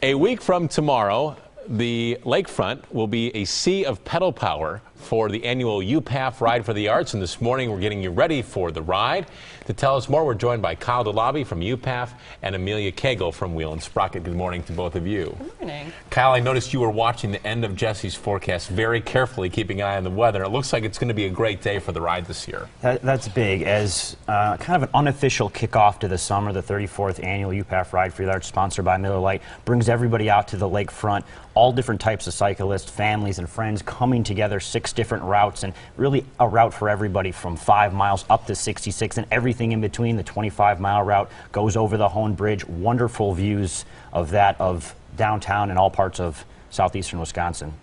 A week from tomorrow, the lakefront will be a sea of pedal power for the annual UPAF Ride for the Arts, and this morning we're getting you ready for the ride. To tell us more, we're joined by Kyle DeLobby from UPAF and Amelia Cagle from Wheel and Sprocket. Good morning to both of you. Good morning. Kyle, I noticed you were watching the end of Jesse's forecast very carefully, keeping an eye on the weather. It looks like it's going to be a great day for the ride this year. That's big. As kind of an unofficial kickoff to the summer, the 34th annual UPAF Ride for the Arts, sponsored by Miller Lite, brings everybody out to the lakefront. All different types of cyclists, families and friends coming together, 6 different routes, and really a route for everybody from 5 miles up to 66 and everything in between. The 25-mile route goes over the Hone Bridge. Wonderful views of that, of downtown and all parts of southeastern Wisconsin.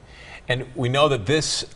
And we know that this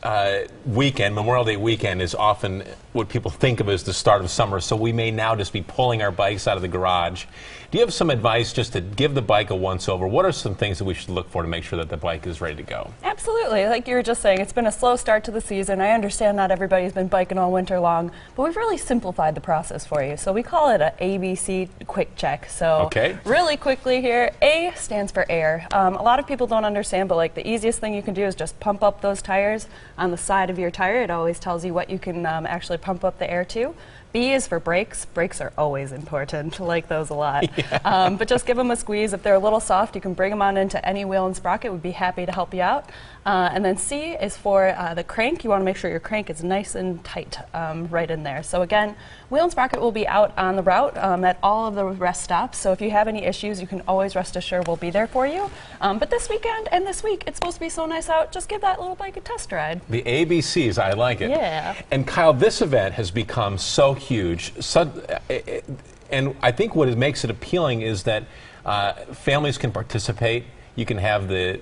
weekend, Memorial Day weekend, is often what people think of as the start of summer, so we may now just be pulling our bikes out of the garage. Do you have some advice just to give the bike a once-over? What are some things that we should look for to make sure that the bike is ready to go? Absolutely. Like you were just saying, it's been a slow start to the season. I understand not everybody's been biking all winter long, but we've really simplified the process for you. So we call it a ABC quick check. So really quickly here, A stands for air. A lot of people don't understand, but like the easiest thing you can do is just pump up those tires on the side of your tire. It always tells you what you can actually pump up the air to. B is for brakes. Brakes are always important. I like those a lot. Yeah. But just give them a squeeze. If they're a little soft, you can bring them on into any Wheel and Sprocket. We'd be happy to help you out. And then C is for the crank. You want to make sure your crank is nice and tight right in there. So again, Wheel and Sprocket will be out on the route at all of the rest stops. So if you have any issues, you can always rest assured we'll be there for you. But this weekend and this week, it's supposed to be so nice out. Just give that little bike a test ride. The ABCs, I like it. Yeah. And Kyle, this event has become so huge. And I think what makes it appealing is that families can participate. You can have the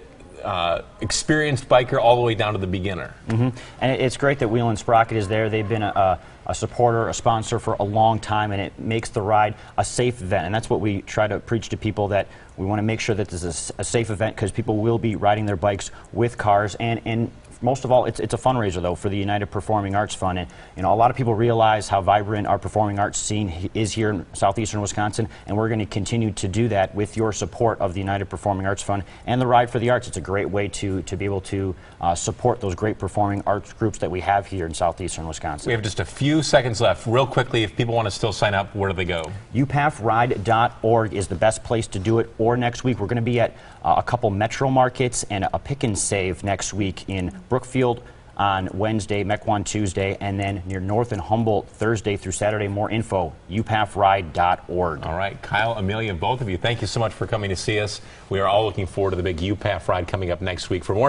experienced biker all the way down to the beginner. And it's great that Wheel and Sprocket is there. They've been a supporter, a sponsor for a long time, and it makes the ride a safe event. And that's what we try to preach to people, that we want to make sure that this is a safe event, because people will be riding their bikes with cars. And most of all, it's a fundraiser, though, for the United Performing Arts Fund. And you know, a lot of people realize how vibrant our performing arts scene is here in southeastern Wisconsin, and we're going to continue to do that with your support of the United Performing Arts Fund and the Ride for the Arts. It's a great way to be able to support those great performing arts groups that we have here in southeastern Wisconsin. We have just a few seconds left. Real quickly, if people want to still sign up, where do they go? UPAFride.org is the best place to do it. Or next week, we're going to be at a couple metro markets and a pick and save next week in Brookfield on Wednesday, Mequon Tuesday, and then near North and Humboldt Thursday through Saturday. More info, upafride.org. All right, Kyle, Amelia, both of you, thank you so much for coming to see us. We are all looking forward to the big UPAF ride coming up next week. For more